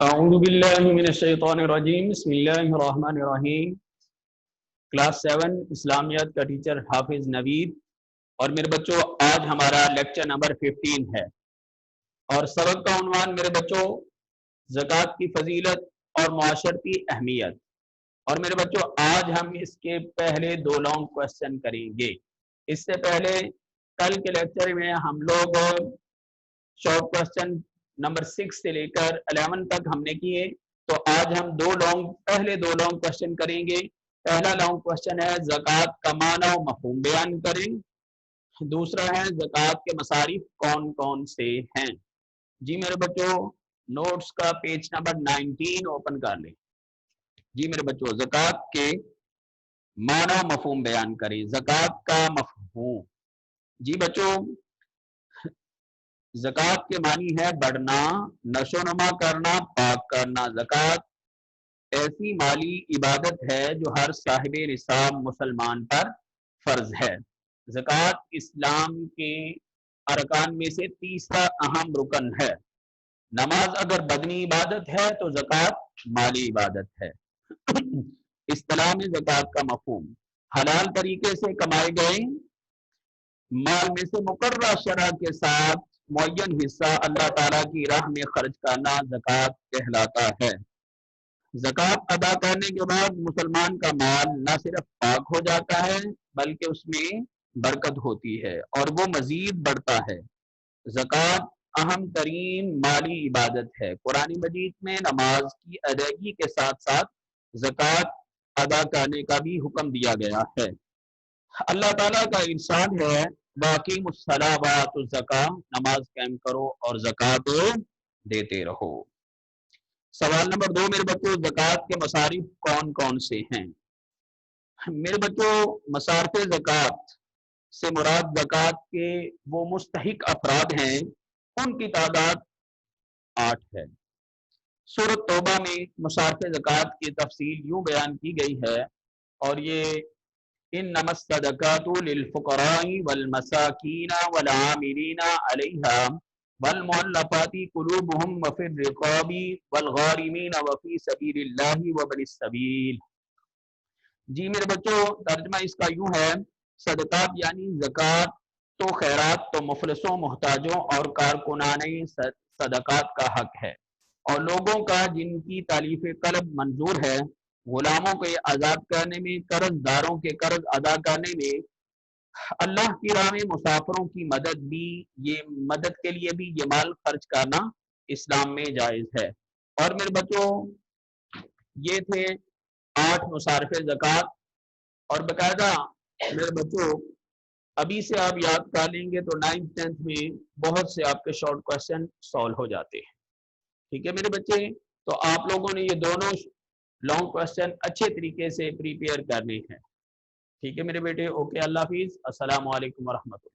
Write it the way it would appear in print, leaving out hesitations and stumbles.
اعوذ باللہ من الشیطان الرجیم بسم اللہ الرحمن الرحیم۔ کلاس 7 اسلامیات کا ٹیچر حافظ نوید۔ اور میرے بچوں آج ہمارا لیکچر نمبر 15 ہے اور سبق کا عنوان میرے بچوں زکوٰۃ کی فضیلت اور معاشرتی اہمیت۔ اور میرے بچوں آج ہم اس کے پہلے 2 لانگ کوشچن کریں گے۔ اس سے پہلے کل کے لیکچر میں ہم لوگ شارٹ کوشچن نمبر 6 سے لے کر 11 تک ہم نے کیے، تو آج ہم پہلے 2 لانگ کوشچن کریں گے۔ پہلا لانگ کوشچن ہے زکوٰۃ کا معنی و مفہوم بیان کریں۔ دوسرا ہے زکوٰۃ کے مصارف کون کون سے ہیں۔ جی میرے بچوں نوٹس کا پیج نمبر 19 اوپن کر لیں۔ جی میرے بچوں زکوٰۃ کے معنی و مفہوم بیان کریں۔ زکوٰۃ کا مفہوم، جی بچوں زکوٰۃ کے معنی ہے بڑھنا، نشو و نما کرنا، پاک کرنا۔ زکوٰۃ ایسی مالی عبادت ہے جو ہر صاحب نصاب مسلمان پر فرض ہے۔ زکوٰۃ اسلام کے ارکان میں سے تیسرا اہم رکن ہے۔ نماز اگر بدنی عبادت ہے تو زکوٰۃ مالی عبادت ہے۔ اصطلاح میں زکوٰۃ کا مفہوم حلال طریقے سے کمائے گئے مال میں سے مقررہ شرح کے ساتھ معین حصہ اللہ تعالیٰ کی راہ میں خرچ کرنا زکوٰۃ کہلاتا ہے۔ زکوٰۃ ادا کرنے کے بعد مسلمان کا مال نہ صرف پاک ہو جاتا ہے بلکہ اس میں برکت ہوتی ہے اور وہ مزید بڑھتا ہے۔ زکوٰۃ اہم ترین مالی عبادت ہے۔ قرآن مجید میں نماز کی ادائیگی کے ساتھ ساتھ زکوٰۃ ادا کرنے کا بھی حکم دیا گیا ہے۔ اللہ تعالیٰ کا ارشاد ہے وَأَقِیمُوا الصَّلَاةَ وَآتُوا الزَّکَاۃَ، نماز قائم کرو اور زکوٰۃ دیتے رہو۔ سوال نمبر 2 میرے بچوں زکوٰۃ کے مصارف کون کون سے ہیں۔ میرے بچوں مصارف زکوٰۃ سے مراد زکوٰۃ کے وہ مستحق افراد ہیں، ان کی تعداد 8 ہے۔ سورۃ توبہ میں مصارف زکوٰۃ کی تفصیل یوں بیان کی گئی ہے، اور یہ انما الصدقات للفقراء والمساکین والعاملین علیہا والمؤلفات قلوبهم وفی الرقاب والغارمین وفی سبیل اللہ وابن السبیل۔ جی میرے بچوں ترجمہ اس کا یوں ہے، صدقات یعنی زکوٰۃ تو خیرات تو مفلسوں، محتاجوں اور کارکنان صدقات کا حق ہے، اور لوگوں کا جن کی تالیف قلب منظور ہے، غلاموں کو آزاد کرنے میں، قرض داروں کے قرض ادا کرنے میں، اللہ کی راہ میں مسافروں کی مدد کے لیے بھی یہ مال خرچ کرنا اسلام میں جائز ہے۔ اور میرے بچوں یہ تھے 8 مصارف زکوٰۃ، اور باقاعدہ میرے بچوں ابھی سے آپ یاد کر لیں گے تو 9th 10th میں بہت سے آپ کے شارٹ کوشچن سالو ہو جاتے ہیں۔ ٹھیک ہے میرے بچے، تو آپ لوگوں نے یہ دونوں لانگ کوشچن اچھے طریقے سے پریپیئر کرنے ہیں۔ ٹھیک ہے میرے بیٹے، اوکے، اللہ حافظ، السلام علیکم ورحمۃ اللہ۔